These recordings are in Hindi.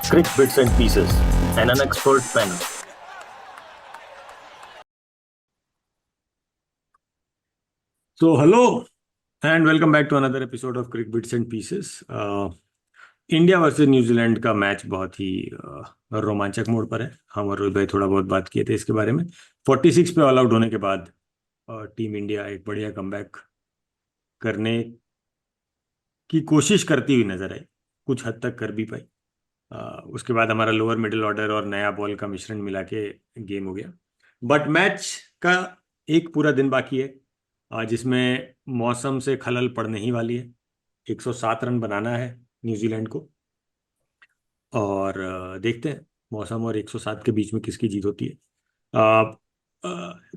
Crick Bits and Pieces, and an expert panel. So, hello and welcome back to another episode of Crick Bits and Pieces. India versus New Zealand का मैच बहुत ही रोमांचक मोड पर है. हम और रोहित भाई थोड़ा बहुत बात किए थे इसके बारे में. 46 पे ऑल आउट होने के बाद टीम इंडिया एक बढ़िया कमबैक करने की कोशिश करती हुई नजर आई. कुछ हद तक कर भी पाई. उसके बाद हमारा लोअर मिडिल ऑर्डर और नया बॉल का मिश्रण मिला के गेम हो गया. बट मैच का एक पूरा दिन बाकी है जिसमें मौसम से खलल पड़ने ही वाली है. 107 रन बनाना है न्यूजीलैंड को और देखते हैं मौसम और 107 के बीच में किसकी जीत होती है. अ,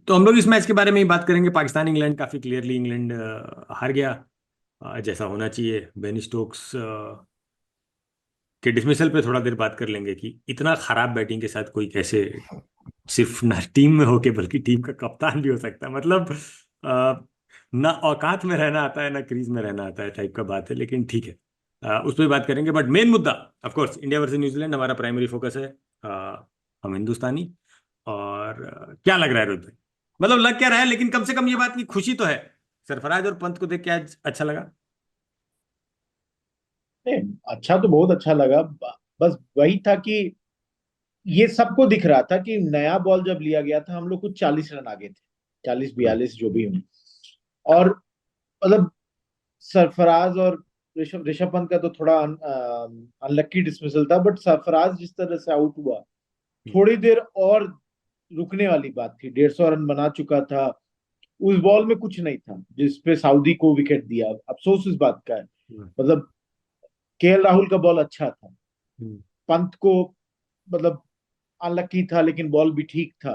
तो हम लोग इस मैच के बारे में ही बात करेंगे. पाकिस्तान इंग्लैंड काफी क्लियरली इंग्लैंड हार गया जैसा होना चाहिए. बेन स्टोक्स के डिसमिसल पे थोड़ा देर बात कर लेंगे कि इतना खराब बैटिंग के साथ कोई कैसे सिर्फ ना टीम में होके बल्कि टीम का कप्तान भी हो सकता है. मतलब ना औकात में रहना आता है ना क्रीज में रहना आता है टाइप का बात है. लेकिन ठीक है उस पर बात करेंगे. बट मेन मुद्दा of course India versus New Zealand हमारा प्राइमरी फोकस है. हम हिंदुस्तानी. और क्या लग रहा है रोहित भाई? मतलब लग क्या रहा है लेकिन कम से कम ये बात की खुशी तो है. सरफराज और पंत को देख के आज अच्छा लगा. नहीं, अच्छा तो बहुत अच्छा लगा। बस वही था कि ये सबको दिख रहा था कि नया बॉल जब लिया गया था हम लोग कुछ 40 रन आगे थे, 40-42 जो भी हो। और मतलब सरफराज और ऋषभ ऋषभ पंत का तो थोड़ा अनलक्की डिसमिसल था, बट सरफराज जिस तरह से आउट हुआ, थोड़ी देर और रुकने वाली बात थी. 150 रन बना चुका था. उस बॉल में कुछ नहीं था जिसपे सऊदी को विकेट दिया. अफसोस इस बात का है. मतलब केएल राहुल का बॉल अच्छा था. पंत को मतलब अनलकी था, लेकिन बॉल भी ठीक था.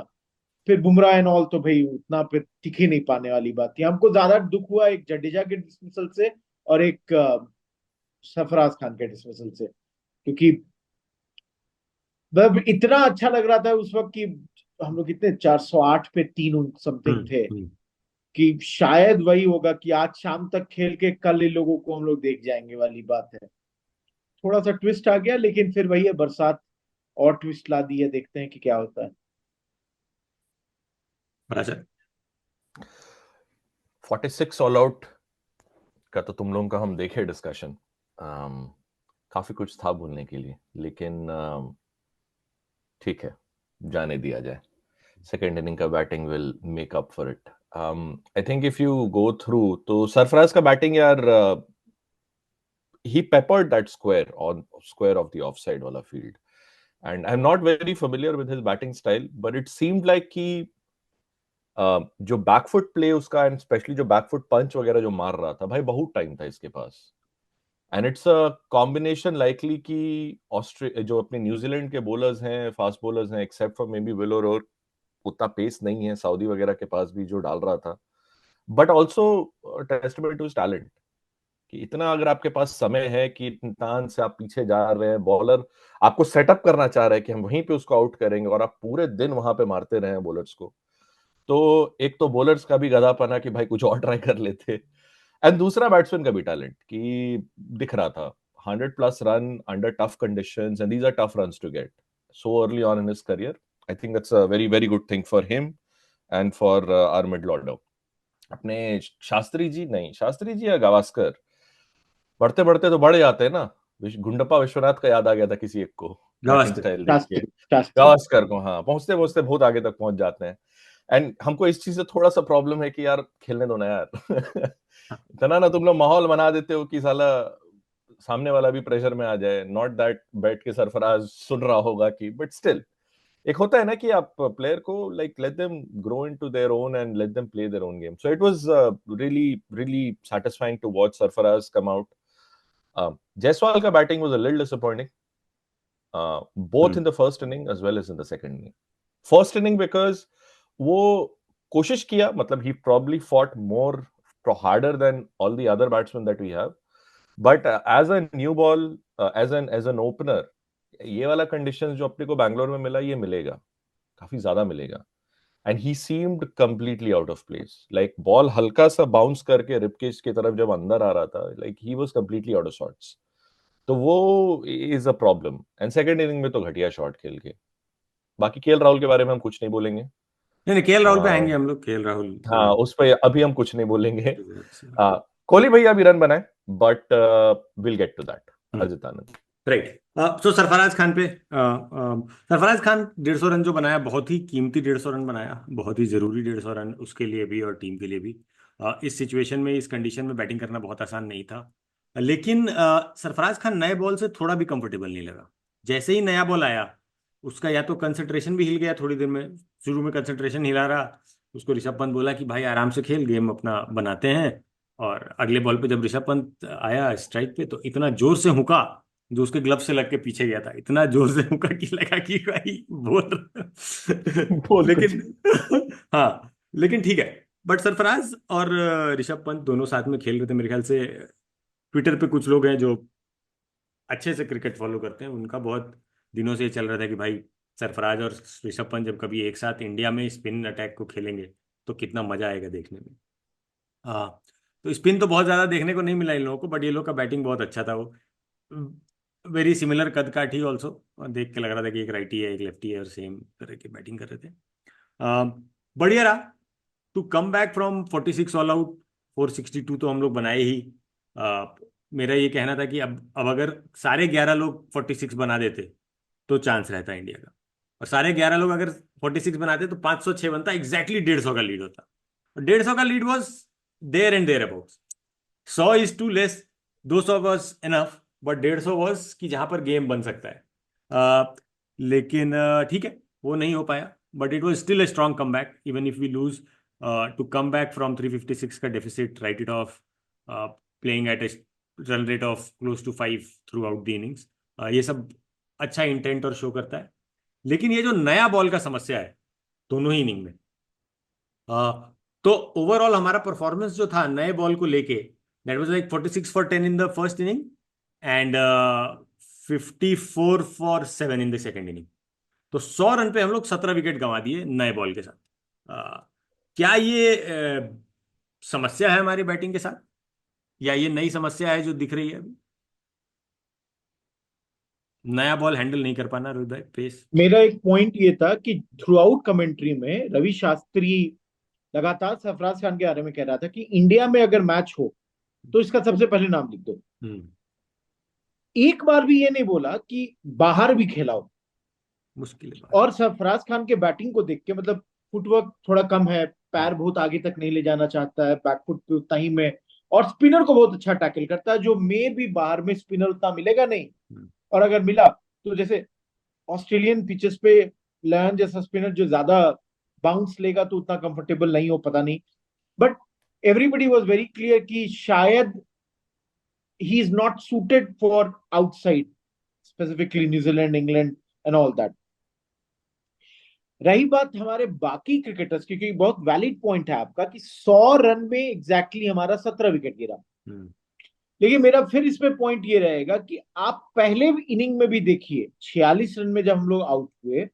फिर बुमराह एंड ऑल तो भाई उतना पे टिक ही नहीं पाने वाली बात थी. हमको ज्यादा दुख हुआ एक जडेजा के डिसमिसल से और एक सरफराज खान के डिसमिसल से, क्योंकि मतलब इतना अच्छा लग रहा था उस वक्त कि हम लोग कितने 408 पे 3 समथिंग थे कि शायद वही होगा कि आज शाम तक खेल के कल इन लोगों को हम लोग देख जाएंगे वाली बात है. थोड़ा सा ट्विस्ट आ गया, लेकिन फिर वही है, बरसात और ट्विस्ट ला दी है. देखते हैं कि क्या होता है. अच्छा 46 ऑल आउट का तो तुम लोगों का हम देखे डिस्कशन. काफी कुछ था बोलने के लिए, लेकिन ठीक है, जाने दिया जाए. सेकेंड इनिंग का batting will make up for it. I think if you go through तो सरफराज का बैटिंग यार, he peppered that square of the offside wala field, and I'm not very familiar with his batting style, but it seemed like कि जो बैकफुट प्ले उसका एंड स्पेशली जो बैकफुट पंच वगैरह जो मार रहा था भाई, बहुत टाइम था इसके पास. And it's a combination likely कि जो अपने न्यूजीलैंड के बॉलर्स हैं, फास्ट बॉलर्स हैं, except for maybe will और उतना पेस नहीं है सऊदी वगैरह के पास भी जो डाल रहा था. But also testament to his talent कि इतना अगर आपके पास समय है कि इंसान से आप पीछे जा रहे हैं, बॉलर आपको सेटअप करना चाह रहे हैं कि हम वहीं पे उसको आउट करेंगे, और आप पूरे दिन वहां पे मारते रहे बॉलर्स को, तो एक तो बॉलर्स का भी गधापना कि भाई कुछ और ट्राई कर लेते, एंड दूसरा बैट्समैन का भी टैलेंट कि दिख रहा था. 100+ run under tough conditions, and these are tough runs to get so early on in his career. I think that's a very very good thing for him and for our middle order. अपने शास्त्री जी या गावस्कर, बढ़ते बढ़ते तो बढ़ जाते हैं ना. गुंडप्पा विश्वनाथ का याद आ गया था किसी एक को बैटिंग स्टाइल देख के. गावस्कर को, हाँ, पहुंचते पहुंचते बहुत आगे तक पहुंच जाते हैं. एंड हमको इस चीज से थोड़ा सा प्रॉब्लम है कि यार खेलने दो ना यार. इतना ना तुम लोग माहौल बना देते हो कि साला सामने वाला भी प्रेशर में आ जाए. नॉट दैट बैठ के सरफराज सुन रहा होगा कि, बट स्टिल एक होता है ना कि आप प्लेयर को like let them grow into their own and let them play their own game. So it was really really satisfying to watch Sarfaraz come out. Jaiswal का batting was a little disappointing, both in the first inning as well as in the second inning. First inning because वो कोशिश किया, मतलब he probably fought more harder than all the other batsmen that we have, but as a new ball, as an opener, ये वाला conditions जो अपने को बैंगलोर में मिला ये मिलेगा, काफी ज्यादा मिलेगा. And he seemed completely out of place. Like ball हल्का सा bounce करके ribcage की तरफ जब अंदर आ रहा था, like he was completely out of sorts. तो वो is a problem. And second inning में तो घटिया शॉट खेल के। बाकी केएल राहुल के बारे में हम कुछ नहीं बोलेंगे। नहीं नहीं, केएल राहुल पे आ, आएंगे हम लोग। केएल राहुल हाँ, उस पर अभी हम कुछ नहीं बोलेंगे। थोड़ा कोहली भैया भी रन बनाए, but will get to that. Harjit Anand. Right. So Sarfaraz Khan पे, सरफराज खान 150 रन जो बनाया, बहुत ही कीमती 150 रन बनाया, बहुत ही जरूरी 150 रन उसके लिए भी और टीम के लिए भी। इस सिचुएशन में, इस कंडीशन में बैटिंग करना बहुत आसान नहीं था। लेकिन सरफराज खान नए बॉल से थोड़ा भी कंफर्टेबल नहीं लगा। जैसे ही नया बॉल आया, उसका या तो कंसंट्रेशन भी हिल गया थोड़ी देर में। शुरू में कंसंट्रेशन हिला रहा, उसको ऋषभ पंत बोला कि भाई आराम से खेल, गेम अपना बनाते हैं। और अगले बॉल पे जब ऋषभ पंत आया स्ट्राइक पे, तो इतना जोर से हुका, जो उसके ग्लव से लग के पीछे गया था, इतना जोर से हुका कि लगा कि भाई बोल बोल कुछ। लेकिन हाँ, लेकिन ठीक है। बट सरफराज और ऋषभ पंत दोनों साथ में खेल रहे थे मेरे ख्याल से। ट्विटर पे कुछ लोग हैं जो अच्छे से क्रिकेट फॉलो करते हैं, उनका बहुत दिनों से ये चल रहा था कि भाई सरफराज और ऋषभ पंत जब कभी एक साथ इंडिया में स्पिन अटैक को खेलेंगे तो कितना मजा आएगा देखने में। हाँ, तो स्पिन तो बहुत ज्यादा देखने को नहीं मिला इन लोगों को, बट ये लोग का बैटिंग बहुत अच्छा था। वो वेरी सिमिलर कद काठी ऑल्सो, देख के लग रहा था कि एक राइटी है एक लेफ्टी है और सेम तरह की बैटिंग कर रहे थे। अ, बढ़िया रहा to come back from 46 all out. 462 तो हम लोग बनाए ही। अ, मेरा ये कहना था कि अब अगर सारे 11 लोग 46 बना देते तो चांस रहता इंडिया का। और सारे 11 लोग अगर 46 बनाते तो 506 बनता, एग्जैक्टली 150 का लीड होता। 150 का lead was there and there about. 100 is too less, 200 was enough, but 150 was कि जहां पर गेम बन सकता है। लेकिन ठीक है, वो नहीं हो पाया। But it was still a strong come back even if we lose, to come back from 356 का deficit, right it off, playing at a run rate of close to 5 throughout the innings. ये सब अच्छा इंटेंट और शो करता है। लेकिन ये जो नया बॉल का समस्या है दोनों ही इनिंग में, तो ओवरऑल हमारा परफॉर्मेंस जो था नए बॉल को लेके, that was like 46 for 10 in the first inning and 54 for 7 in the second inning. तो 100 रन पे हम लोग 17 विकेट गंवा दिए नए बॉल के साथ। क्या ये समस्या है हमारी बैटिंग के साथ, या ये नई समस्या है जो दिख रही है अभी? नया बॉल हैंडल नहीं कर पाना रोहित भाई, पेस। मेरा एक पॉइंट ये था कि थ्रू आउट कमेंट्री में रवि शास्त्री लगातार सरफराज खान के बारे में कह रहा था कि इंडिया में अगर मैच हो तो इसका सबसे पहले नाम लिख दो। एक बार भी ये नहीं बोला कि बाहर भी खेला हो। मुश्किल है। और सरफराज खान के बैटिंग को देख के, मतलब फुटवर्क थोड़ा कम है, पैर बहुत आगे तक नहीं ले जाना चाहता है, बैकफुट पे उतना ही में, और स्पिनर को बहुत अच्छा टैकल करता है, जो में भी बाहर में स्पिनर उतना मिलेगा नहीं। और अगर मिला तो जैसे ऑस्ट्रेलियन पिचेस पे लयन जैसा स्पिनर जो ज्यादा बाउंस लेगा तो उतना कंफर्टेबल नहीं हो, पता नहीं। But everybody was very clear कि शायद he is not suited for outside, specifically New Zealand, England and all that. रही बात हमारे बाकी क्रिकेटर्स की, क्योंकि बहुत वैलिड पॉइंट है आपका कि 100 रन में एग्जैक्टली हमारा 17 विकेट गिरा। लेकिन मेरा फिर इसमें पॉइंट ये रहेगा कि आप पहले इनिंग में भी देखिए 46 रन में जब हम लोग आउट हुए,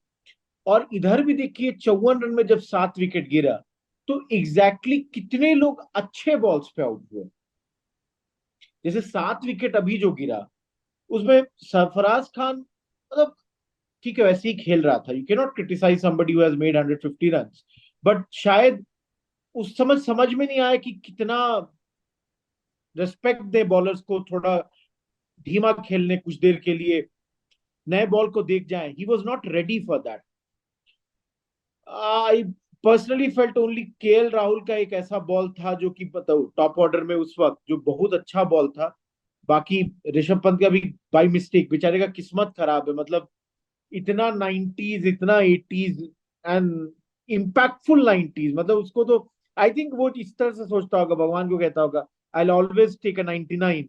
और इधर भी देखिए 54 रन में जब 7 विकेट गिरा, तो एग्जैक्टली कितने लोग अच्छे बॉल्स पे आउट हुए। जैसे 7 विकेट अभी जो गिरा, उसमें सरफराज खान, मतलब ठीक है वैसे ही खेल रहा था, you can not criticise somebody who has made 150 runs, but शायद उस समझ में नहीं आया कि कितना रेस्पेक्ट दे बॉलर्स को, थोड़ा धीमा खेलने कुछ देर के लिए, नए बॉल को देख जाए। He was not ready for that. I personally felt only KL Rahul का एक ऐसा बॉल था जो कि बताओ टॉप ऑर्डर में उस वक्त जो बहुत अच्छा बॉल था। बाकी ऋषभ पंत का भी बाई मिस्टेक, बेचारे का किस्मत खराब है, मतलब इतना 90s, इतना 80s एंड इम्पैक्टफुल 90s, मतलब उसको तो आई थिंक वो इस तरह से सोचता होगा, भगवान को कहता होगा I will always take a 99।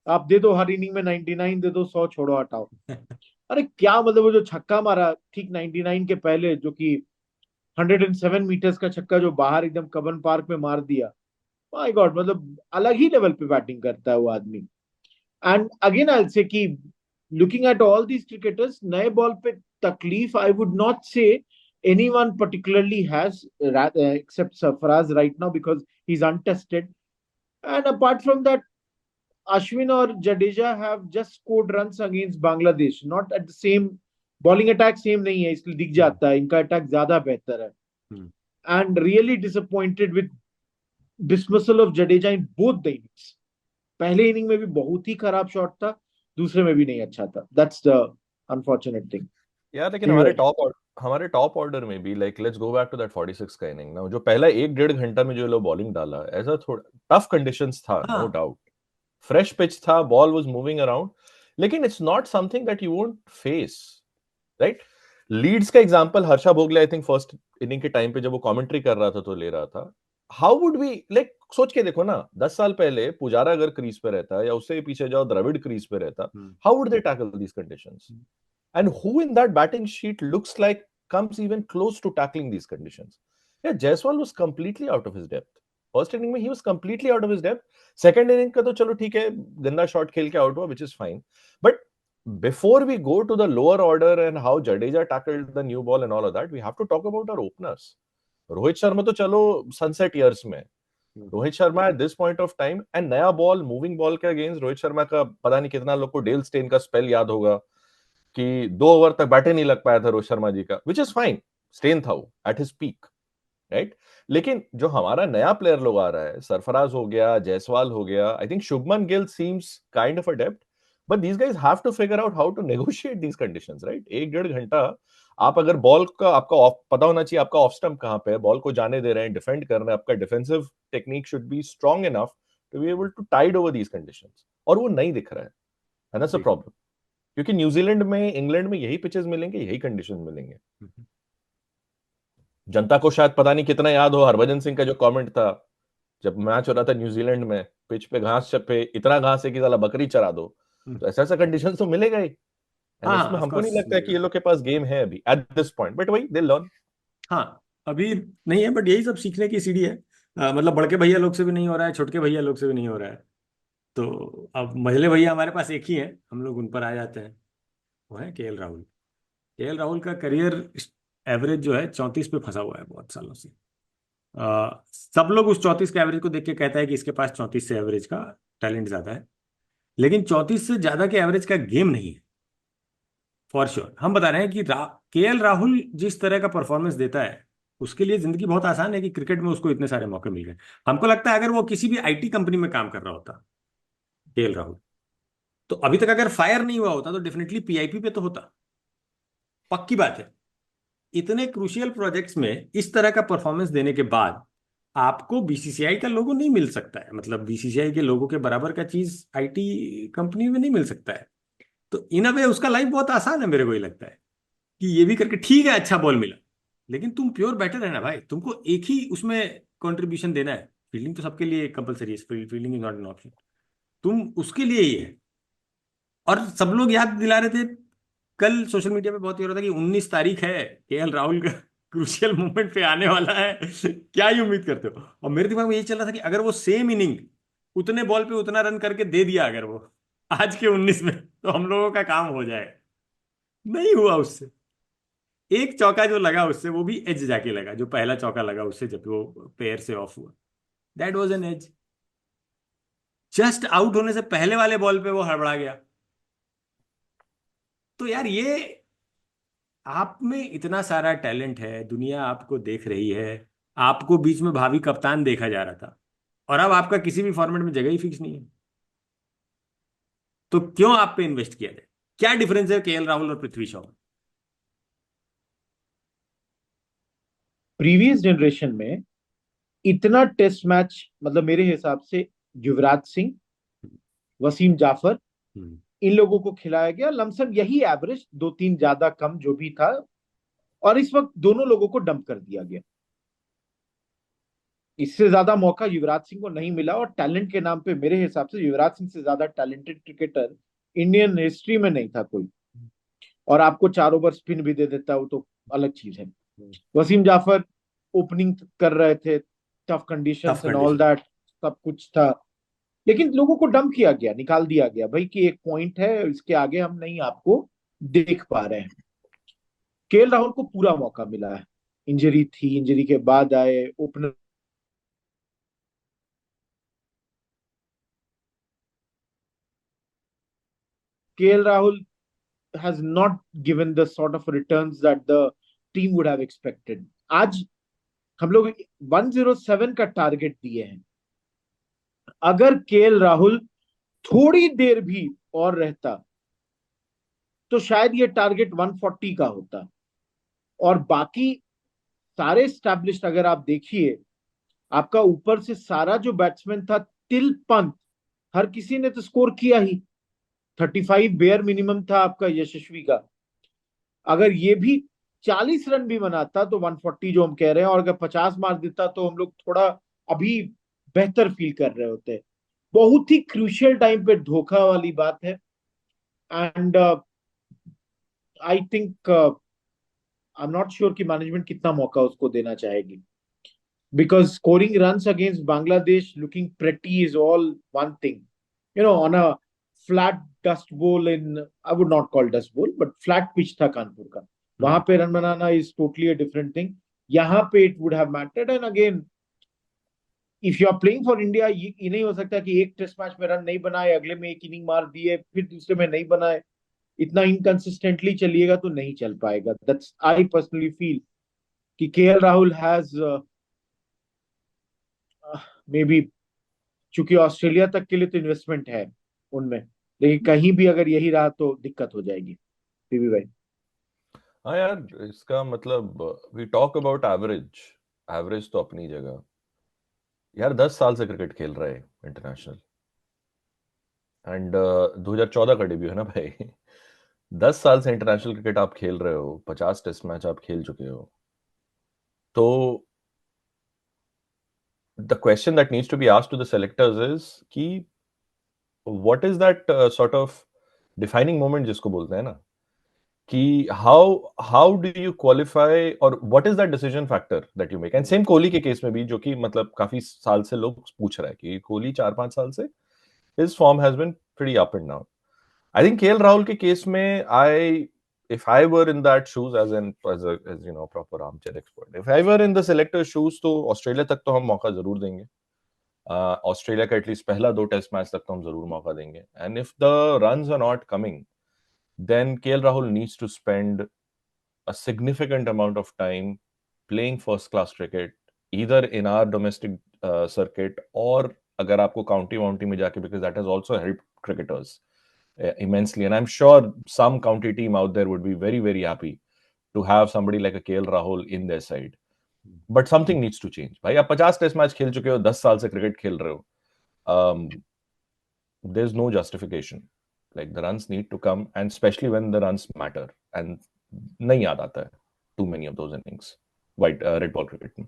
आप दे दो हर इनिंग में 99 दे दो, 100 छोड़ो हटाओ। अरे क्या मतलब, वो जो छक्का मारा ठीक 99 के पहले, जो कि 107 मीटर्स का छक्का जो बाहर एकदम कबन पार्क में मार दिया, माय गॉड, मतलब अलग ही लेवल पे बैटिंग करता है वो आदमी। एंड अगेन आई से कि looking at all these cricketers, नए बॉल पे तकलीफ आई वुड नॉट से anyone particularly has, except Sarfaraz right now because he's untested. And apart from that, Ashwin or Jadeja have just scored runs against Bangladesh, not at the same bowling attack same नहीं है, इसलिए दिख जाता है इनका अटैक ज्यादा बेहतर है. And really disappointed with dismissal of Jadeja in both the innings. पहले इनिंग में भी बहुत ही खराब शॉट था, दूसरे में भी नहीं अच्छा था. That's the unfortunate thing. यार लेकिन हमारे टॉप ऑर्डर में भी like let's go back to that 46 का इनिंग ना, जो पहला 1-1.5 घंटा में जो लोग बॉलिंग डाला, ऐसा थोड़ा टफ कंडीशंस था, नो डाउट. फ्रेश पिच था, बॉल वाज मूविंग अराउंड, लेकिन it's not something that you won't face, right? Leeds का example Harsha Bhogle I think first inning के टाइम पे जब वो कमेंट्री कर रहा था तो ले रहा था. हाउ वुड वी लाइक, सोच के देखो ना, 10 साल पहले पुजारा अगर क्रीज पे रहता या उससे पीछे जाओ द्रविड़ क्रीज पे रहता, how would they tackle these conditions? And who in that batting sheet looks like comes even close to tackling these conditions? Yeah, Jaiswal was completely out of his depth. First inning में he was completely out of his depth. Second inning का तो चलो ठीक है, गंदा शॉट खेल के आउट हुआ, which is fine. But before we go to the lower order and how Jadeja tackled the new ball and all of that, we have to talk about our openers. Rohit Sharma तो चलो sunset years में. Rohit Sharma at this point of time, and नया बॉल, मूविंग बॉल के अगेंस्ट रोहित शर्मा का पता नहीं कितना लोग को डेल स्टेन का स्पेल याद होगा कि 2 ओवर तक बैटे नहीं लग पाया था रोहित शर्मा जी का, विच इज फाइन. स्टेन था वो एट हिज पीक, राइट? लेकिन जो हमारा नया प्लेयर लोग आ रहा है, सरफराज हो गया, जायसवाल हो गया, I think Shubman Gill seems kind of adept, but these guys have to figure out how to negotiate these conditions, right? 1-1.5 घंटा आप अगर बॉल का आपका ऑफ पता होना चाहिए, आपका ऑफ स्टंप कहां पे है, बॉल को जाने दे रहे हैं, डिफेंड कर रहे हैं, आपका defensive technique should be strong enough to be able to tide over these conditions, और वो नहीं दिख रहा है, एंड दैट्स अ प्रॉब्लम. क्योंकि न्यूजीलैंड में, इंग्लैंड में यही पिचेस मिलेंगे, यही कंडीशन मिलेंगे. जनता को शायद पता नहीं कितना याद हो हरभजन सिंह का जो कमेंट था जब मैच हो रहा था न्यूजीलैंड में, पिच पे घास पे इतना घास है कि साला बकरी चरा दो, तो ऐसा कंडीशन तो मिलेगा ही. इसमें हमको नहीं लगता है कि ये लोग के पास गेम है अभी एट दिस पॉइंट, बट वही दे लर्न. हाँ, अभी नहीं है, बट यही सब सीखने की सीढ़ी है. मतलब बड़के भैया लोग से भी नहीं हो रहा है, छोटके भैया लोग से भी नहीं हो रहा है. तो अब मझले भैया हमारे पास एक ही है, हम लोग उन पर आ जाते हैं. वो है केएल राहुल. केएल राहुल का करियर एवरेज जो है 34 पे फंसा हुआ है बहुत सालों से. सब लोग उस 34 के एवरेज को देख के कहता है कि इसके पास 34 से एवरेज का टैलेंट ज्यादा है, लेकिन 34 से ज्यादा के एवरेज का गेम नहीं है फॉर श्योर. हम बता रहे हैं कि केएल राहुल जिस तरह का परफॉर्मेंस देता है उसके लिए जिंदगी बहुत आसान है कि क्रिकेट में उसको इतने सारे मौके मिल गए. हमको लगता है अगर वो किसी भी आईटी कंपनी में काम कर रहा होता केएल राहुल, तो अभी तक अगर फायर नहीं हुआ होता तो डेफिनेटली पीआईपी पे तो होता, पक्की बात है. इतने क्रूशियल प्रोजेक्ट्स में इस तरह का परफॉर्मेंस देने के बाद आपको बीसीसीआई का लोगो नहीं मिल सकता है. मतलब बीसीसीआई के लोगों के बराबर का चीज आईटी कंपनी में नहीं मिल सकता है. तो इन अ वे उसका लाइफ बहुत आसान है. मेरे को ये लगता है कि ये भी करके ठीक है, अच्छा बॉल मिला, लेकिन तुम प्योर बैटर है ना भाई, तुमको एक ही उसमें कंट्रीब्यूशन देना है. फील्डिंग तो सबके लिए कंपलसरी है, fielding is not an option, तुम उसके लिए ही है. और सब लोग याद दिला रहे थे कल सोशल मीडिया पे, बहुत ही हो रहा था कि 19 तारीख है, केएल राहुल का क्रूशियल मोमेंट पे आने वाला है. क्या ही उम्मीद करते हो? और मेरे दिमाग में यही चल रहा था कि अगर वो सेम इनिंग उतने बॉल पे उतना रन करके दे दिया अगर वो आज के 19 में, तो हम लोगों का काम हो जाए. नहीं हुआ उससे. एक चौका जो लगा उससे, वो भी एज जाके लगा, जो पहला चौका लगा उससे जब वो पेयर से ऑफ हुआ, that was an edge. Just out होने से पहले वाले बॉल पे वो हड़बड़ा गया. तो यार ये, आप में इतना सारा टैलेंट है, दुनिया आपको देख रही है, आपको बीच में भावी कप्तान देखा जा रहा था, और अब आपका किसी भी फॉर्मेट में जगह ही फिक्स नहीं है, तो क्यों आप पे इन्वेस्ट किया जाए? क्या डिफरेंस है केएल राहुल और पृथ्वी शॉ में? प्रीवियस जनरेशन में इतना टेस्ट मैच, मतलब मेरे हिसाब से युवराज सिंह, वसीम जाफर, इन लोगों को खिलाया गया. लमसम यही एवरेज, 2-3 ज्यादा कम जो भी था, और इस वक्त दोनों लोगों को डंप कर दिया गया. इससे ज्यादा मौका युवराज सिंह को नहीं मिला, और टैलेंट के नाम पे मेरे हिसाब से युवराज सिंह से ज्यादा टैलेंटेड क्रिकेटर इंडियन हिस्ट्री में नहीं था कोई. और आपको 4 ओवर स्पिन भी दे देता, वो तो अलग चीज है. वसीम जाफर ओपनिंग कर रहे थे, tough conditions and all that, सब कुछ था, लेकिन लोगों को डंप किया गया, निकाल दिया गया भाई कि एक पॉइंट है, इसके आगे हम नहीं आपको देख पा रहे हैं. केएल राहुल को पूरा मौका मिला है. इंजरी थी, इंजरी के बाद आए, opener KL Rahul has not given the sort of returns that the team would have expected. आज हम लोग 107 का टारगेट दिए हैं. अगर KL राहुल थोड़ी देर भी और रहता तो शायद ये टारगेट 140 का होता. और बाकी सारे स्टैब्लिश्ड अगर आप देखिए, आपका ऊपर से सारा जो बैट्समैन था टिल पंत, हर किसी ने तो स्कोर किया ही. 35 बेयर मिनिमम था आपका यशस्वी का. अगर ये भी 40 रन भी बनाता तो 140 जो हम कह रहे हैं, और अगर 50 मार देता तो हम लोग थोड़ा अभी बेहतर फील कर रहे होते. बहुत ही क्रूशियल टाइम पे धोखा वाली बात है. And I think I am not sure कि मैनेजमेंट कितना मौका उसको देना चाहेगी, because scoring runs against Bangladesh looking pretty is all one thing. On a flat dust bowl I would not call dust bowl, but flat pitch था कानपुर का, वहां पे run banana is totally a different thing. यहाँ पे it would have mattered. And again, if you are playing for India, ये नहीं हो सकता कि एक टेस्ट मैच में रन नहीं बनाए, अगले में एक इनिंग मार दिए, फिर दूसरे में नहीं बनाए. इतना इनकंसिस्टेंटली चलिएगा तो नहीं चल पाएगा. That's I personally feel कि KL Rahul has may be, चूंकि ऑस्ट्रेलिया तक के लिए तो इन्वेस्टमेंट है उनमें, लेकिन कहीं भी अगर यही रहा तो दिक्कत हो जाएगी. पीवी भाई. हाँ यार, इसका मतलब वी टॉक अबाउट एवरेज तो अपनी जगह यार. 10 साल से क्रिकेट खेल रहे हैं इंटरनेशनल, एंड 2014 का डेब्यू है ना भाई. 10 साल से इंटरनेशनल क्रिकेट आप खेल रहे हो, 50 टेस्ट मैच आप खेल चुके हो. तो the question that needs to be asked to the selectors is कि what is that sort of defining moment जिसको बोलते हैं ना, कि how do you qualify or what is that decision factor that you make. and same Kohli के केस में भी, जो कि मतलब काफी साल से लोग पूछ रहे हैं कि कोहली 4-5 साल से his form has been pretty up and down. I think KL Rahul के केस में if I were in that shoes as you know proper armchair expert, if I were in the selector shoes, तो ऑस्ट्रेलिया तक तो हम मौका जरूर देंगे. ऑस्ट्रेलिया का एटलीस्ट पहला 2 टेस्ट मैच तक तो हम जरूर मौका देंगे. And if the runs are not coming, then KL Rahul needs to spend a significant amount of time playing first class cricket, either in our domestic circuit or अगर आपको काउंटी वाउंटी में जाके, because that has also helped cricketers immensely. And I'm sure some county team out there would be very, very happy to have somebody like a KL Rahul in their side. But something needs to change. भाई आप 50 टेस्ट मैच खेल चुके हो, 10 साल से क्रिकेट खेल रहे हो, there's no justification. Like the runs need to come, and especially when the runs matter. And नहीं याद आता है too many of those innings red ball cricket में.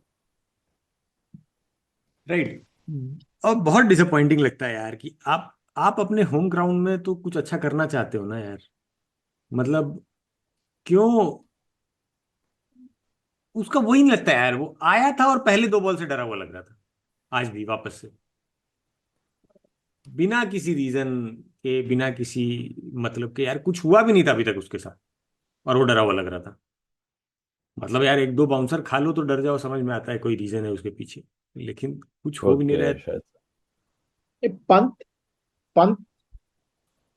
राइट. और बहुत डिसअपॉइंटिंग लगता है यार कि आप अपने होम ग्राउंड में तो कुछ अच्छा करना चाहते हो ना यार. मतलब क्यों उसका वही नहीं लगता यार. वो आया था और पहले 2 बॉल से डरा हुआ लग रहा था, आज भी वापस से, बिना किसी रीजन के, बिना किसी मतलब के. यार कुछ हुआ भी नहीं था अभी तक उसके साथ, और वो डरा हुआ लग रहा था. मतलब यार 1-2 बाउंसर खा लो तो डर जाओ, समझ में आता है कोई रीजन है उसके पीछे, लेकिन कुछ हो भी नहीं रहा है. शायद पंत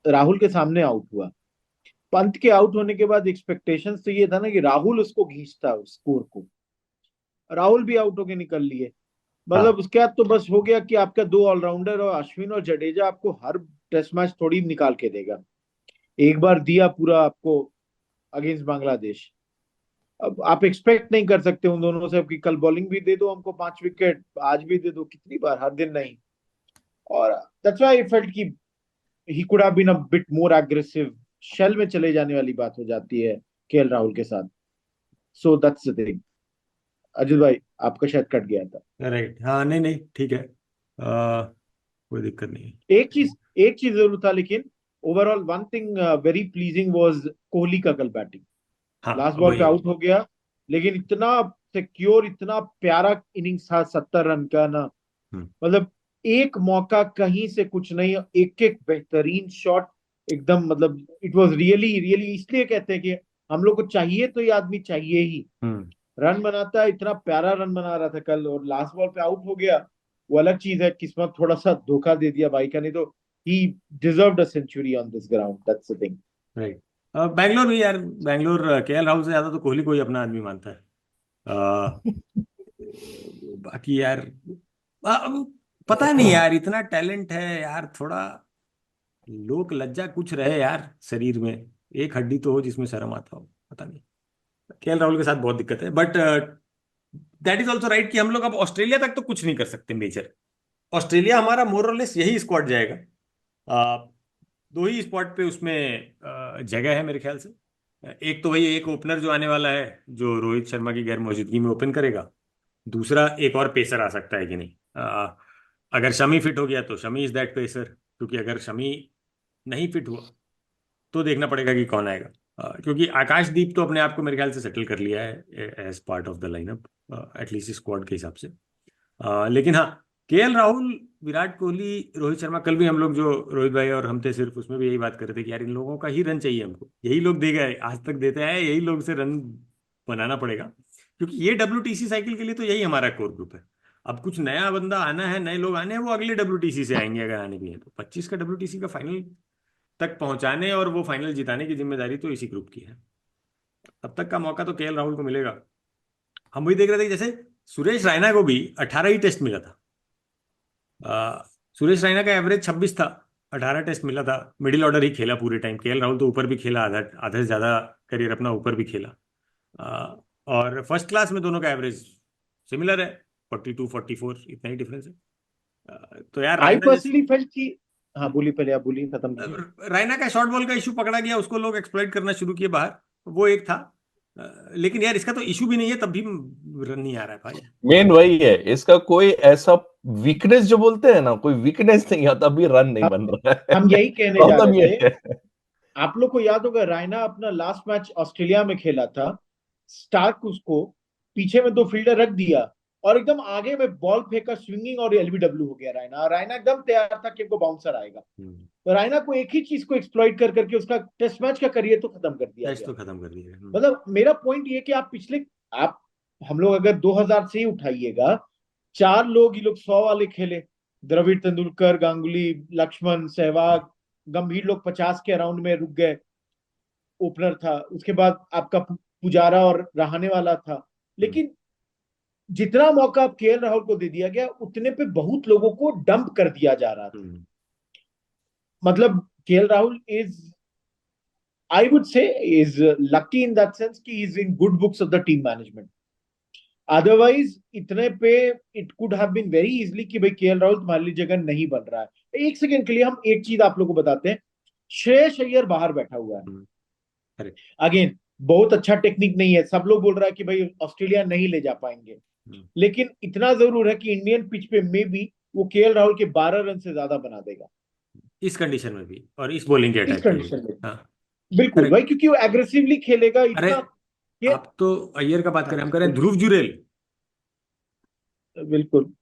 राहुल के सामने आउट हुआ. पंत के आउट होने के बाद एक्सपेक्टेशंस तो ये था ना कि राहुल उसको खींचता उस स्कोर को. राहुल भी आउट होके निकल लिए. मतलब उसके बाद तो बस हो गया कि आपका 2 ऑलराउंडर और अश्विन और जडेजा आपको हर टेस्ट मैच थोड़ी निकाल के देगा. एक बार दिया पूरा आपको अगेंस्ट बांग्लादेश. अब आप एक्सपेक्ट नहीं कर सकते उन दोनों से कि कल बॉलिंग भी दे दो हमको 5 विकेट, आज भी दे दो. कितनी बार, हर दिन नहीं. और दैट्स व्हाई आई फेल्ट कि he could have been a bit more aggressive. Shell में चले जाने वाली बात हो जाती है केएल राहुल के साथ. So that's the thing. Ajit भाई आपका शायद कट गया था. राइट. हाँ, नहीं नहीं ठीक है, कोई दिक्कत नहीं है. एक चीज जरूर था, लेकिन overall one thing very pleasing was Kohli का कल बैटिंग. हाँ, लास्ट बॉल वही पे है. आउट हो गया, लेकिन इतना सिक्योर, इतना प्यारा इनिंग्स था 70 रन का ना. मतलब एक मौका कहीं से कुछ नहीं, एक एक बेहतरीन शॉट एकदम. मतलब इट वाज रियली रियली, इसलिए कहते हैं कि हम लोग को चाहिए तो ये आदमी चाहिए ही. रन बनाता है, इतना प्यारा रन बना रहा था कल, और लास्ट बॉल पे आउट हो गया. वो अलग चीज है, किस्मत थोड़ा सा धोखा दे दिया भाई का, नहीं तो he deserved a century on this ground. That's the thing. Right. Bangalore भी यार, बैंगलोर केएल राहुल से ज्यादा तो कोहली को ही अपना आदमी मानता है। अ, बाकी यार पता नहीं यार, इतना टैलेंट है यार, थोड़ा लोक लज्जा कुछ रहे यार शरीर में, एक हड्डी तो हो जिसमें शर्म आता हो, पता नहीं। केएल राहुल के साथ बहुत दिक्कत है, but that is also right कि हम लोग अब ऑस्ट्रेलिया तक तो कुछ नहीं कर सकते मेजर। ऑस्ट्रेलिया हमारा मोरलेस यही स्क्वाड जाएगा। अ, दो ही स्पॉट पे उसमें जगह है मेरे ख्याल से। एक तो वही एक ओपनर जो आने वाला है, जो रोहित शर्मा की गैर मौजूदगी में ओपन करेगा। दूसरा एक और पेसर आ सकता है कि नहीं। अगर शमी फिट हो गया तो शमी इज दैट पेसर, क्योंकि अगर शमी नहीं फिट हुआ तो देखना पड़ेगा कि कौन आएगा। क्योंकि आकाशदीप तो अपने आप को मेरे ख्याल से सेटल कर लिया है as part of the lineup, at least squad के हिसाब से। लेकिन हाँ, केएल राहुल, विराट कोहली, रोहित शर्मा, कल भी हम लोग जो रोहित भाई और हम थे सिर्फ, उसमें भी यही बात कर रहे थे कि यार इन लोगों का ही रन चाहिए हमको, यही लोग दे गए आज तक देते आए, यही लोग से रन बनाना पड़ेगा, क्योंकि ये WTC साइकिल के लिए तो यही हमारा कोर ग्रुप है। अब कुछ नया बंदा आना है, नए लोग आने हैं, वो अगले WTC से आएंगे अगर आने भी है तो। 25 का WTC का फाइनल तक पहुंचाने और वो फाइनल जिताने की जिम्मेदारी तो इसी ग्रुप की है। तब तक का मौका तो केएल राहुल को मिलेगा। हम वही देख रहे थे कि जैसे सुरेश रैना को भी 18 ही टेस्ट मिला था। सुरेश रैना का एवरेज 26 था, 18 टेस्ट मिला था, मिडिल ऑर्डर ही खेला पूरे टाइम। केएल राहुल तो ऊपर भी खेला, आधा आधा से ज्यादा करियर अपना ऊपर भी खेला। और फर्स्ट क्लास में दोनों का एवरेज सिमिलर है, 42 44, इतना ही डिफरेंस है। तो यार I रैना जैसे, personally felt कि हाँ बोलिए, पहले आप बोलिए, खत्म कीजिए। रैना का शॉर्ट बॉल का इशू पकड़ा गया, उसको लोग एक्सप्लॉइट करना शुरू किए बाहर, वो एक था। लेकिन यार इसका तो इशू भी नहीं है, तब भी रन नहीं आ रहा है भाई। मेन वही है, इसका कोई ऐसा वीकनेस जो बोलते हैं ना, कोई वीकनेस नहीं आता, अभी रन नहीं बन रहा है। हम यही कहने जा प्रॉब्लम रहे ये थे। है। आप लोग को याद होगा, रायना अपना लास्ट मैच ऑस्ट्रेलिया में खेला था, स्टार्क उसको पीछे में दो फील्डर रख दिया और एकदम आगे में बॉल फेंका, स्विंगिंग, और LBW हो गया रायना। रायना एकदम तैयार था कि इनको बाउंसर आएगा। तो रायना को एक ही चीज को एक्सप्लॉइट कर करके उसका टेस्ट मैच का करियर तो खत्म कर दिया टेस्ट गया। तो खत्म कर दिया है। मतलब मेरा पॉइंट ये कि आप पिछले, आप हम लोग अगर 2000 से ही उठाइएगा, 4 लोग, ये लोग 100 वाले खेले, द्रविड़, तेंदुलकर, गांगुली, लक्ष्मण, सहवाग, गंभीर लोग 50 के अराउंड में रुक गए, ओपनर था। उसके बाद आपका पुजारा और रहाने वाला था। लेकिन जितना मौका आप केएल राहुल को दे दिया गया, उतने पे बहुत लोगों को डंप कर दिया जा रहा था। मतलब KL Rahul is, I would say, is lucky in that sense कि is in good books of the team management. Otherwise इतने पे it could have been very easily कि भाई केएल राहुल तुम्हारे लिए जगह नहीं बन रहा है। एक सेकंड के लिए हम एक चीज आप लोगों को बताते हैं, श्रेयस अय्यर बाहर बैठा हुआ है। अगेन बहुत अच्छा टेक्निक नहीं है, सब लोग बोल रहा है कि भाई ऑस्ट्रेलिया नहीं ले जा पाएंगे, लेकिन इतना जरूर है कि इंडियन पिच पे में भी वो केएल राहुल के 12 रन से ज्यादा बना देगा इस कंडीशन में भी, और इस बॉलिंग के इस अटैक के कंडीशन लिए। में। हाँ, बिल्कुल भाई, क्योंकि वो एग्रेसिवली खेलेगा अरे इतना। ये आप तो अय्यर का बात करें, हम करें ध्रुव जुरेल। बिल्कुल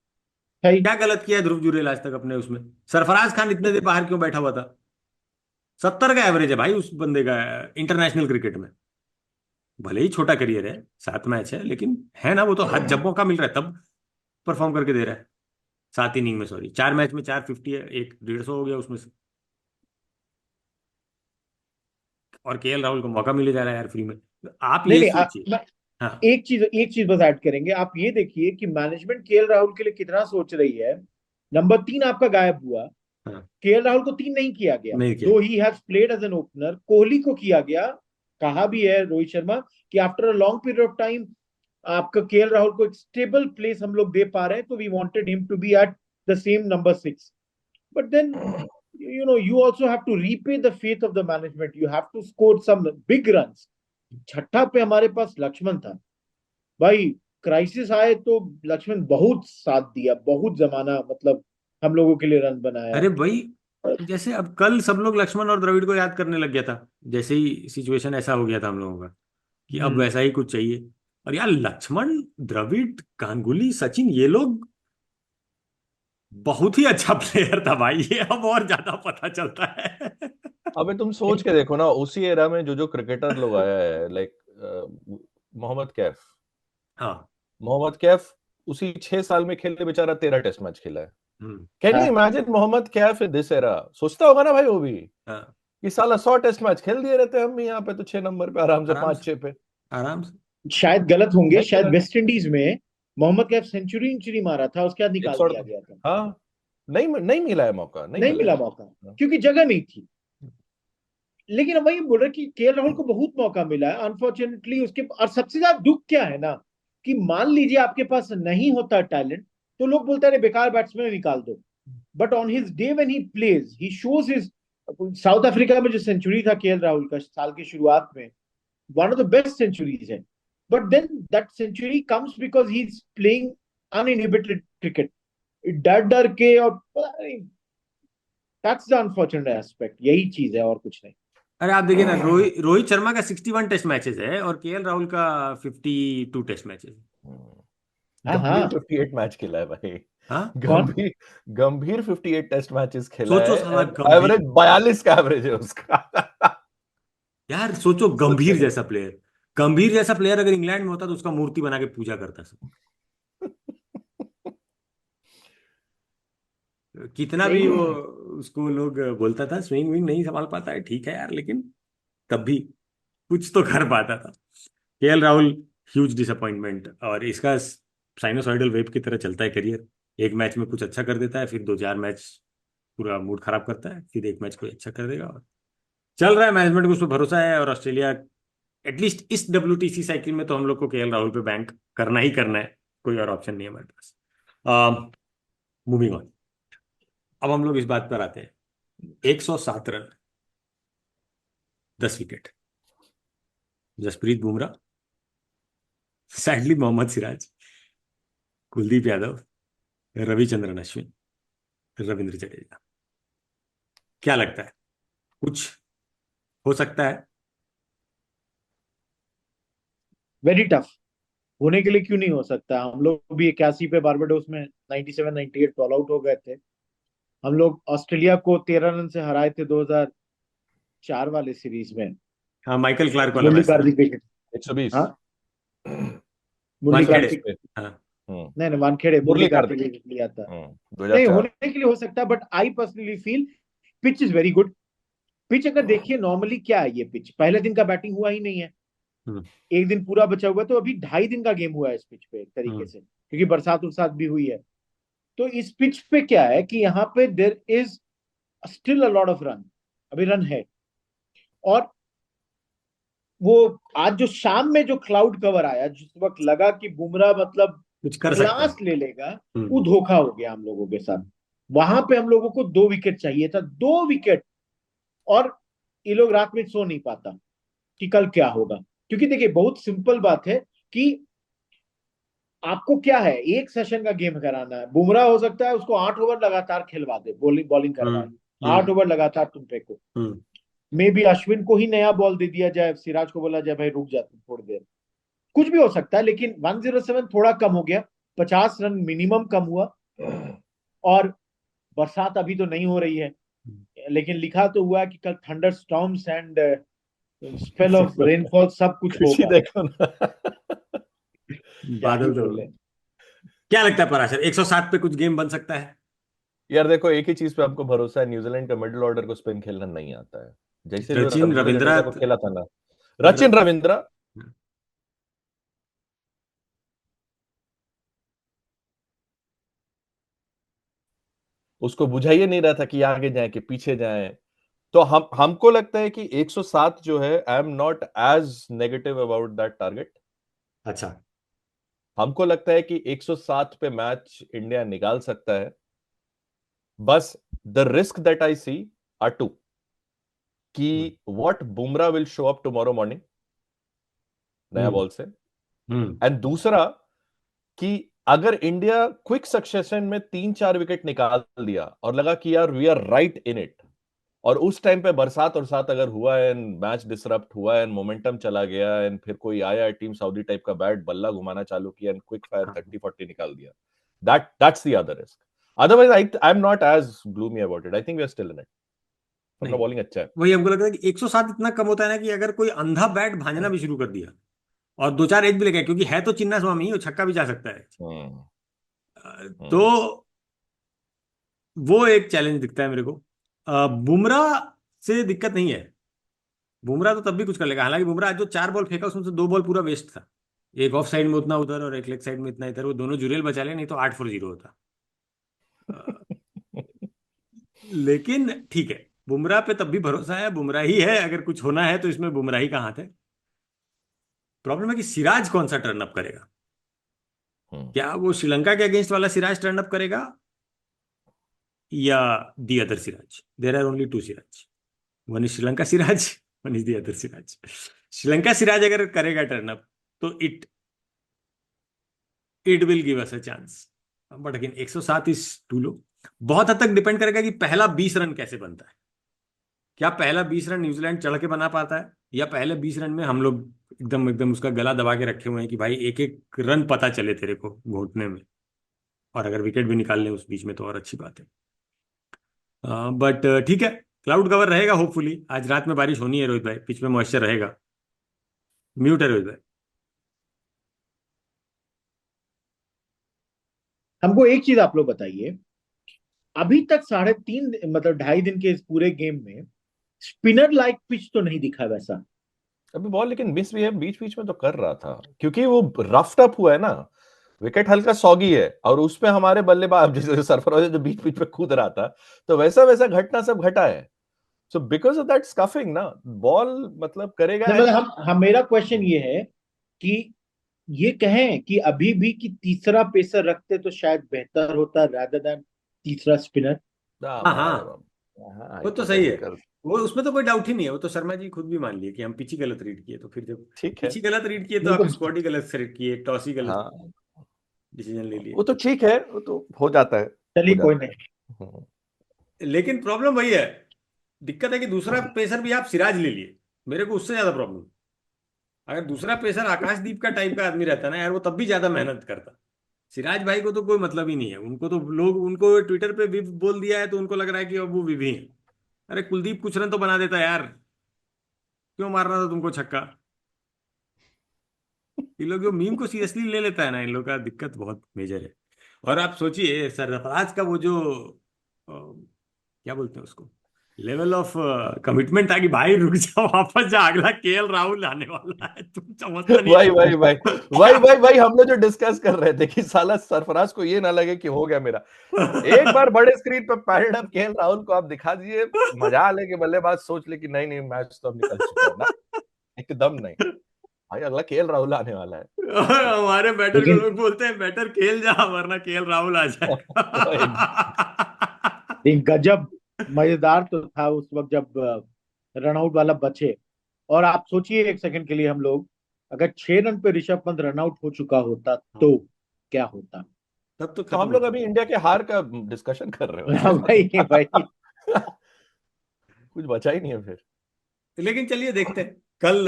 है। क्या गलत किया है ध्रुव जुरेल आज तक अपने उसमें? सरफराज खान इतने देर बाहर क्यों बैठा हुआ था? 70 का एवरेज है भाई उस बंदे का इंटरनेशनल क्रिकेट में। भले ही छोटा करियर है, 7 मैच है, लेकिन है ना, वो तो हर जब मौका मिल रहा है तब परफॉर्म करके दे रहा है। 7 इनिंग में, सॉरी 4 मैच में 450 है, एक 150 हो गया उसमें से। और केएल राहुल को मौका मिले जा रहा है यार फ्री में। आप नहीं ये नहीं सोचिए। हाँ, एक चीज बस ऐड करेंगे। आप ये देखिए कि मैनेजमेंट केएल राहुल के लिए कितना सोच रही है। नंबर 3 आपका गायब हुआ, हाँ, केएल राहुल को 3 नहीं किया गया, नहीं किया। Though he have played as an opener. Kohli को किया गया, कहा भी है रोहित शर्मा कि after a long period of time आपका केएल राहुल को एक स्टेबल प्लेस हम लोग दे पा रहे हैं, तो we wanted him to be at the same number 6। But then you also have to repay the faith of the management. You have to score some big runs. छठा पे हमारे पास लक्ष्मण था भाई, क्राइसिस आए तो लक्ष्मण बहुत साथ दिया, बहुत जमाना, मतलब हम लोगों के लिए रन बनाया। अरे भाई, जैसे अब कल सब लोग लक्ष्मण और द्रविड़ को याद करने लग गया था, जैसे ही सिचुएशन ऐसा हो गया था हम लोगों का कि अब वैसा ही कुछ चाहिए। और यार लक्ष्मण, द्रविड़, गांगुली, सचिन, ये लोग बहुत ही अच्छा प्लेयर था भाई, ये अब और ज्यादा पता चलता है। अबे तुम सोच के देखो ना, उसी एरा में जो जो क्रिकेटर लोग आया है, लाइक मोहम्मद कैफ। हाँ, मोहम्मद कैफ उसी 6 साल में खेले बेचारा 13 टेस्ट मैच खेला है। कैन यू हाँ imagine Mohammad Kaif in this era? सोचता होगा ना भाई वो भी हाँ, कि साला 100 टेस्ट मैच खेल दिए रहते हम भी यहाँ पे, तो 6 नंबर पे आराम से, आराम 5-6 पे। आराम से। शायद गलत होंगे, नहीं शायद खेला, वेस्ट इंडीज में मोहम्मद कैफ सेंचुरी मारा था, उसके बाद निकाल 100। दिया गया था। हाँ, नहीं मिला है मौका, नहीं नहीं मिला मिला है। मौका हाँ। क्योंकि जगह नहीं थी। लेकिन वही बोल रहे कि केएल राहुल को बहुत मौका मिला है अनफॉर्चुनेटली उसके। और सबसे ज्यादा दुख क्या है ना, कि मान लीजिए आपके पास नहीं होता टैलेंट, तो लोग बोलते हैं बेकार बैट्समैन निकाल दो। But on his day when he plays he shows his. South Africa में जो सेंचुरी था केएल राहुल का साल की शुरुआत में, one of the best centuries है। But then that century comes because he is playing uninhibited cricket, डर डर के। और दैट्स द अनफॉर्चुनेट एस्पेक्ट, यही चीज है और कुछ नहीं। अरे आप देखिए ना, रोहित शर्मा का 61 टेस्ट मैचेस है और केएल राहुल का 52 टेस्ट मैचेस है। हाँ गंभीर हाँ 58 मैच खेला है भाई। हाँ, कौन? गंभीर गंभीर 58 टेस्ट मैचेस खेला सोचो है। साला गंभीर, एवरेज 42 का एवरेज है उसका। यार सोचो सोचने गंभीर जैसा प्लेयर अगर इंग्लैंड में होता तो उसका मूर्ति बना के पूजा करता सब। कितना भी सही वो, है। उसको लोग बोलता था स्विंग विंग नहीं संभाल पाता है, ठीक है यार, लेकिन तब भी कुछ तो कर पाता था। केएल राहुल ह्यूज डिसअपॉइंटमेंट, और इसका साइनोसॉइडल वेव की तरह चलता है करियर। एक मैच में कुछ अच्छा कर देता है, फिर 2-4 मैच पूरा मूड खराब करता है, फिर एक मैच कोई अच्छा कर देगा, और चल रहा है। मैनेजमेंट को उस पर भरोसा है, और ऑस्ट्रेलिया एटलीस्ट इस WTC साइकिल में तो हम लोग को केएल राहुल पे बैंक करना ही करना है, कोई और ऑप्शन नहीं है हमारे पास। मूविंग ऑन, अब हम लोग इस बात पर आते हैं। 107 run, 10 wicket, Jasprit Bumrah, sadly Mohammad Siraj, Kuldeep Yadav, Ravichandran Ashwin, Ravindra Jadeja. क्या लगता है, कुछ हो सकता है? Very tough. होने के लिए क्यों नहीं हो सकता? हम लोग भी 81 पे बारबाडोस में 97 98 ऑल आउट हो गए थे। हम लोग ऑस्ट्रेलिया को 13 रन से हराए थे 2004 वाले सीरीज में। हाँ, माइकल क्लार्क वाला मुरली मैच था। कार्तिक विकेट। 120। हाँ मुरली वानखेड़े। कार्तिक। हाँ। हम्म, नहीं नहीं, वानखेड़े मुरली मुरली कार्तिक कार्तिक। विकेट लिया था। नहीं, 2004। होने के लिए हो सकता है, but I personally feel pitch is very good. Pitch अगर देखिए नॉर्मली क्या है, ये पिच पहले दिन का बैटिंग हुआ ही नहीं है। हम्म। एक दिन पूरा बचा हुआ है, तो अभी 2.5 दिन का गेम हुआ है इस पिच पे एक तरीके हम्म। से, क्योंकि बरसात उरसात भी हुई है। तो इस पिच पे क्या है कि यहाँ पे there is still a lot of run, अभी रन है। और वो आज जो शाम में जो क्लाउड कवर आया, जिस वक्त लगा कि बुमराह मतलब कुछ कर सकता है। क्लास ले लेगा, वो हम्म। धोखा हो गया हम लोगों के साथ। वहां पे हम लोगों को 2 विकेट चाहिए था, 2 विकेट। और ये लोग रात में सो नहीं पाता कि कल क्या होगा। क्योंकि देखिए बहुत सिंपल बात है कि आपको क्या है, एक सेशन का गेम कराना है। बुमराह हो सकता है उसको 8 ओवर लगातार खिलवा दे, बॉलिंग बॉलिंग करवाए। हम्म। 8 ओवर लगातार तुम फेंको। हम्म। मे बी अश्विन को ही नया बॉल दे दिया जाए, सिराज को बोला जाए भाई रुक जा तुम थोड़ी देर। कुछ भी हो सकता है, लेकिन 107 थोड़ा कम हो गया। 50 रन मिनिमम कम हुआ। और बरसात अभी तो नहीं हो रही है, लेकिन लिखा तो हुआ है कि कल thunder storms and spell of rainfall सब कुछ खुशी होगा। देखो ना। क्या ही बादल तो, बोले। क्या लगता है पराशर, 107 पे कुछ गेम बन सकता है? यार देखो, एक ही चीज पे हमको भरोसा है, न्यूजीलैंड का मिडिल ऑर्डर को स्पिन खेलना नहीं आता है। जैसे जो सचिन रविंद्र रविंद्रा, जडेजा को खेला था ना, मतलब रचिन रविंद्रा, उसको बुझाइए नहीं रहा था कि आगे जाए कि पीछे जाए। तो हमको लगता है कि 107 जो है, I am not as negative about that target. अच्छा। हमको लगता है कि 107 पे मैच इंडिया निकाल सकता है। बस the risk that I see are two, कि what Bumrah will show up tomorrow morning नया हम्म। बॉल से। हम्म। एंड दूसरा, कि अगर इंडिया क्विक सक्सेशन में 3-4 विकेट निकाल दिया और लगा कि यार we are right in it, और उस टाइम पे बरसात और साथ अगर हुआ है, एंड मैच डिसरप्ट हुआ है, एंड मोमेंटम चला गया, एंड फिर कोई आया टीम सऊदी टाइप का बैट बल्ला घुमाना चालू किया एंड क्विक फायर हाँ। 30-40 निकाल दिया, that's the other risk. Otherwise I am not as gloomy about it. I think we are still in it. अपना नहीं, बॉलिंग अच्छा है। वही हमको लगता है कि 107 इतना कम होता है ना, कि अगर कोई अंधा बैट भांजना भी शुरू कर दिया और 2-4 एज भी लगे, क्योंकि है तो चिन्ना स्वामी, वो छक्का भी जा सकता है। हम्म, तो हम्म, वो एक चैलेंज दिखता है मेरे को। बुमराह से दिक्कत नहीं है। बुमराह तो तब भी कुछ कर लेगा। हालांकि बुमराह आज जो 4 बॉल फेंका उसमें से 2 बॉल पूरा वेस्ट था। एक ऑफ साइड में उतना उधर और एक लेग साइड में इतना इधर, वो दोनों जुरेल बचा ले, नहीं तो 8 for 0 होता। अ, लेकिन ठीक है, बुमराह पे तब भी भरोसा है, बुमराह ही है। अगर कुछ होना है तो इसमें बुमराह ही का हाथ है। प्रॉब्लम है कि सिराज कौन सा टर्न अप करेगा। क्या वो श्रीलंका के अगेंस्ट वाला सिराज टर्न अप करेगा या the other Siraj? There are only 2 Siraj, one is Sri Lanka Siraj, one is the other Siraj. Sri Lanka Siraj अगर करेगा टर्न अप तो it will give us a chance. But again 107 is too low. बहुत हद तक डिपेंड करेगा कि पहला 20 रन कैसे बनता है। क्या पहला 20 रन न्यूजीलैंड चढ़ के बना पाता है, या पहले 20 रन में हम लोग एकदम एकदम उसका गला दबा के रखे हुए हैं कि भाई एक एक रन पता चले तेरे को घोटने में, और अगर विकेट भी निकाल ले उस बीच में तो और अच्छी बात है। बट ठीक है, क्लाउड कवर रहेगा होपफुली। आज रात में बारिश होनी है रोहित भाई, पिच में मॉइस्चर रहेगा। म्यूट है रोहित भाई। हमको एक चीज आप लोग बताइए, अभी तक 3.5 मतलब 2.5 दिन के इस पूरे गेम में स्पिनर लाइक पिच तो नहीं दिखा वैसा। अभी बॉल लेकिन मिस भी है, बीच बीच में तो कर रहा था, क्योंकि वो रफ्ट अप हुआ है ना, विकेट हल्का सॉगी है, और उसमें हमारे बल्लेबाज जैसे सरफराज जो बीच बीच में कूद रहा था, तो वैसा वैसा घटना सब घटा है। सो बिकॉज ऑफ दैट स्कफिंग ना, बॉल मतलब करेगा। नहीं, मतलब हम मेरा क्वेश्चन ये है कि ये कहें कि अभी भी कि तीसरा पेसर रखते तो शायद बेहतर होता रादर देन तीसरा स्पिनर। हाँ हाँ, वो तो सही है। हाइपोथेटिकल। वो उसमें तो कोई डाउट ही नहीं है। वो तो शर्मा जी खुद भी मान लिए कि हम पिच ही गलत रीड किए, तो फिर जब ठीक है। पिच ही गलत रीड किए तो नहीं आप तो स्क्वाड ही गलत सेलेक्ट किए, टॉस ही गलत हाँ, डिसीजन ले लिए। वो तो ठीक है, वो तो हो जाता है, हो चलिए कोई जाता नहीं। है। लेकिन प्रॉब्लम वही है, दिक्कत है कि दूसरा पेसर भी आप सिराज ले लिए। मेरे को उससे ज्यादा प्रॉब्लम, अगर दूसरा पेसर आकाशदीप का टाइप का आदमी रहता ना यार, वो तब भी ज्यादा मेहनत करता। सिराज भाई को तो कोई मतलब ही नहीं है। उनको तो लोग, उनको ट्विटर पे विव बोल दिया है तो उनको लग रहा है कि अब वो विव ही है। अरे कुलदीप कुछ रन तो बना देता यार, क्यों मारना था तुमको छक्का? ये लोग जो मीम को सीरियसली ले लेता है ना, इन लोग का दिक्कत बहुत मेजर है। और आप सोचिए सरफराज का वो जो क्या बोलते हैं उसको, लेवल ऑफ कमिटमेंट था कि भाई रुक जाओ, वापस जा, अगला केएल राहुल आने वाला है, तुम समझता नहीं भाई हो। भाई भाई भाई भाई भाई हम लोग जो डिस्कस कर रहे थे कि साला सरफराज को ये ना लगे कि हो गया मेरा, एक बार बड़े स्क्रीन पे पैरेड अप केएल राहुल को आप दिखा दीजिए, मजा ले कि बल्लेबाज सोच ले कि नहीं नहीं मैच तो अब निकल चुका है ना, एकदम नहीं भाई, अगला केएल राहुल आने वाला है। और हमारे बैटर को लेकिन लोग बोलते हैं बैटर खेल जा वरना केएल राहुल आ भाई, जाएगा। एक गजब मजेदार तो था उस वक्त जब रन आउट वाला बचे। और आप सोचिए एक सेकंड के लिए, हम लोग अगर 6 रन पे ऋषभ पंत रन आउट हो चुका होता तो क्या होता। तब तो तो खत्म हम लोग होता। अभी इंडिया के हार का डिस्कशन कर रहे भाई भाई, होते। कुछ बचा ही नहीं है फिर। लेकिन चलिए देखते हैं कल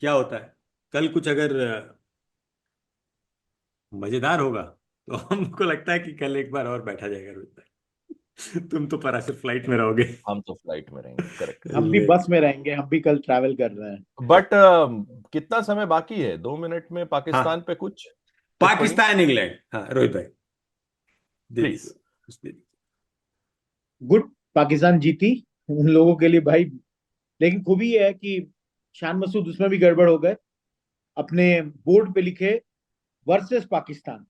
क्या होता है। कल कुछ अगर मजेदार होगा तो हमको लगता है कि कल एक बार और बैठा जाएगा रोहित भाई। तुम तो परासिर फ्लाइट में रहोगे। हम तो फ्लाइट में रहेंगे, करेक्ट हम करेक्ट। भी ले बस में रहेंगे, हम भी कल ट्रैवल कर रहे हैं। बट कितना समय बाकी है, 2 मिनट में पाकिस्तान हाँ, पे कुछ टिप्पणी पाकिस्तान इंग्लैंड, हाँ रोहित भाई दे प्लीज। दीजिए, कुछ दे दीजिए। गुड, पाकिस्तान जीती उन लोगों के लिए भाई। लेकिन खूबी ये है कि शान मसूद उसमें भी गड़बड़ हो गए। अपने बोर्ड पे लिखे वर्सेस पाकिस्तान,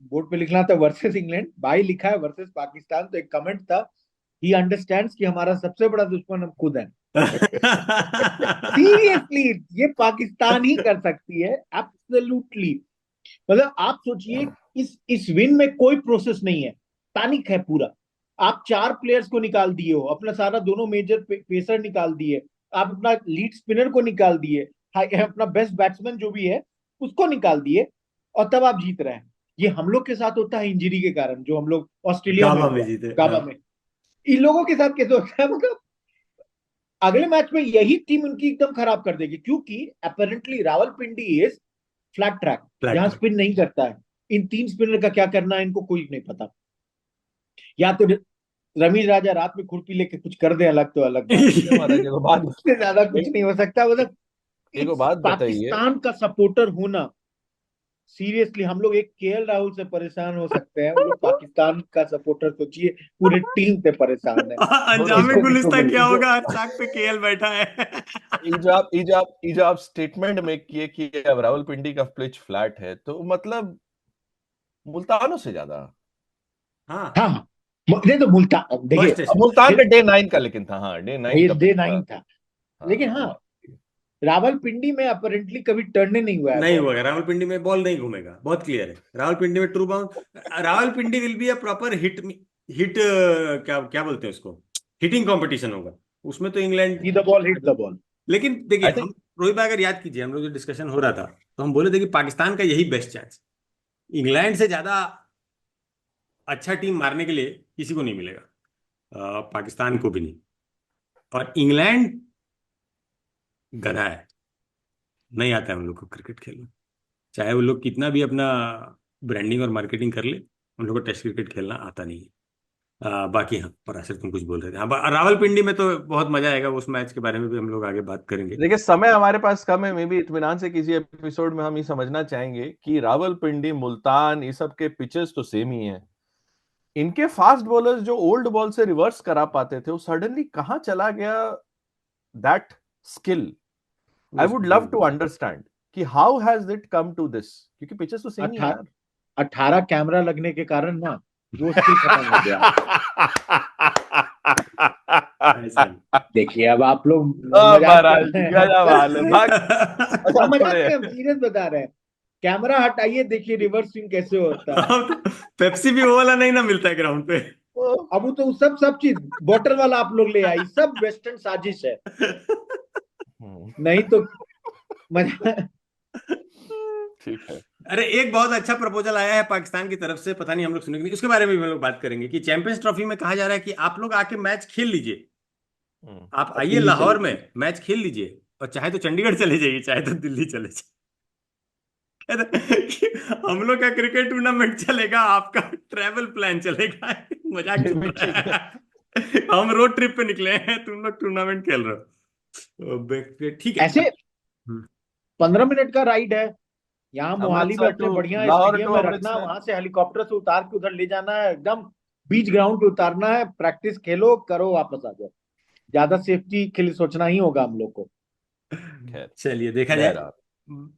बोर्ड पे लिखना था वर्सेस इंग्लैंड, भाई लिखा है वर्सेस पाकिस्तान। तो एक कमेंट था, ही अंडरस्टैंड्स कि हमारा सबसे बड़ा दुश्मन हम खुद हैं। सीरियसली, ये पाकिस्तान ही कर सकती है एब्सोल्युटली। मतलब आप सोचिए, इस विन में कोई प्रोसेस नहीं है, पैनिक है पूरा। आप 4 प्लेयर्स को निकाल दिए हो, अपना सारा दोनों मेजर पेसर निकाल दिए, आप अपना लीड स्पिनर को निकाल दिए, अपना बेस्ट बैट्समैन जो भी है उसको निकाल दिए, और तब आप जीत रहे हैं। ये हम लोग के साथ होता है इंजरी के कारण, जो हम लोग ऑस्ट्रेलिया में गाबा में हुआ, जीते, गाबा हाँ। में। इन लोगों के साथ कैसे होता है, मतलब अगले मैच में यही टीम उनकी एकदम खराब कर देगी, क्योंकि apparently Rawalpindi is flat track, flat जहां ट्रैक। स्पिन नहीं करता है। इन 3 स्पिनर का क्या करना है इनको कोई नहीं पता। या तो रमीज राजा रात में खुरपी लेके कुछ कर दे अलग, तो अलग बात है, महाराज एगो बात, उससे ज्यादा कुछ नहीं हो सकता। मतलब एगो इट्स बात बताइए। पाकिस्तान का सपोर्टर होना सीरियसली हम लोग एक केएल राहुल से परेशान हो सकते हैं, हम लोग पाकिस्तान का सपोर्टर सोचिए पूरे टीम से परेशान है। अंजाम इसको गुलिस्तान देखो क्या भाई। होगा, हर चाक पे केएल बैठा है। ये जो आप स्टेटमेंट मेक किए कि अब रावलपिंडी का पिच फ्लैट है, तो मतलब मुल्तानों से ज्यादा। हाँ हाँ, नहीं तो मुल्तान देखिए, फर्स्ट टेस्ट मुल्तान का डे 9 का, लेकिन था, हाँ डे 9 का डे पिच 9 था, लेकिन हाँ रावलपिंडी में अपरेंटली कभी टर्न नहीं हुआ है नहीं बॉल। होगा, रावलपिंडी में बॉल नहीं घूमेगा, बहुत क्लियर है। रावलपिंडी में true bound, Rawalpindi will be a proper hit क्या क्या बोलते हैं उसको, हिटिंग कंपटीशन होगा उसमें तो England. See the ball, hit the ball. लेकिन देखिए आई थिंक हम रोहित भाई अगर याद कीजिए, हम लोग जो डिस्कशन हो रहा था तो हम बोले थे कि पाकिस्तान का यही बेस्ट चांस, इंग्लैंड से ज्यादा अच्छा टीम मारने के लिए किसी को नहीं मिलेगा, पाकिस्तान को भी नहीं। और इंग्लैंड गधा है, नहीं आता है उन लोग को क्रिकेट खेलना, चाहे वो लोग कितना भी अपना ब्रांडिंग और मार्केटिंग कर ले, उन लोग को टेस्ट क्रिकेट खेलना आता नहीं है। बाकी हाँ, पराशर तुम कुछ बोल रहे थे, हाँ रावलपिंडी में तो बहुत मजा आएगा, उस मैच के बारे में भी हम लोग आगे बात करेंगे। देखिए, समय हमारे पास कम है, मे भी इत्मीनान से किसी एपिसोड में हम ये समझना चाहेंगे कि रावलपिंडी, मुल्तान, ये सब के पिचेस तो सेम ही हैं। इनके फास्ट बॉलर्स जो ओल्ड बॉल से रिवर्स करा पाते थे, वो सडनली कहां चला गया that skill? I would love to understand कि how has it come to this, क्योंकि पिचेस तो सेम ही है यार। 18 कैमरा लगने के कारण ना वो स्किल खत्म हो गया। ऐसा ही। देखिए अब आप लोग मजाक महाराज कर रहे हैं। गजब हाल है, भाग। हम मजाक नहीं, हम सीरियस बता रहे हैं। कैमरा हटाइए, देखिए रिवर्स स्विंग कैसे होता है। पेप्सी भी वो वाला नहीं ना मिलता है ग्राउंड पे। अब वो तो सब चीज बॉटल वाला आप लोग ले आई, सब वेस्टर्न साजिश है, नहीं तो मजा। ठीक है। अरे एक बहुत अच्छा प्रपोजल आया है पाकिस्तान की तरफ से, पता नहीं हम लोग सुनेंगे नहीं, उसके बारे में भी हम लोग बात करेंगे कि चैंपियंस ट्रॉफी में कहा जा रहा है कि आप लोग आके मैच खेल लीजिए, आप आइए दिल्ली लाहौर चले में मैच खेल लीजिए, और चाहे तो चंडीगढ़ चले जाइए, चाहे तो दिल्ली चले जाइए। कि हम लोग का क्रिकेट टूर्नामेंट चलेगा, आपका ट्रैवल प्लान चलेगा। मजाक चल रहा है। हम रोड ट्रिप पे निकले हैं, तुम लोग टूर्नामेंट खेल रहे हो, ठीक है। ऐसे 15 मिनट का राइड है, यहाँ मोहाली में अपने बढ़िया स्टेडियम में रखना, वहां से हेलीकॉप्टर से उतार के उधर ले जाना है, एकदम बीच ग्राउंड पे उतारना है, प्रैक्टिस खेलो करो वापस आ जाओ। ज्यादा सेफ्टी के लिए सोचना ही होगा हम लोग को। चलिए देखा जाए,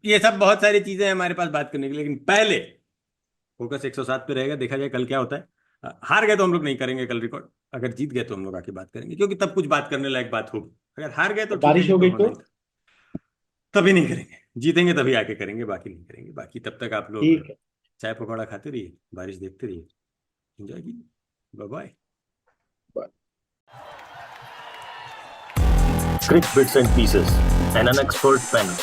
ये सब बहुत सारी चीजें हैं हमारे पास बात करने के लिए, लेकिन पहले फोकस 107 पे रहेगा, देखा जाए कल क्या होता है। हार गए तो हम लोग नहीं करेंगे कल रिकॉर्ड, अगर जीत गए तो हम लोग आके बात करेंगे, क्योंकि तब कुछ बात करने लायक बात होगी। अगर हार गए तो ठीक है, बारिश हो गई तो तभी नहीं करेंगे, जीतेंगे तभी आके करेंगे, बाकी नहीं करेंगे। बाकी तब तक आप लोग ठीक है, चाय पकौड़ा खाते रहिए, बारिश देखते रहिए, एंजॉय कीजिए, bye bye. Crick Bits and Pieces, an unexpert panel.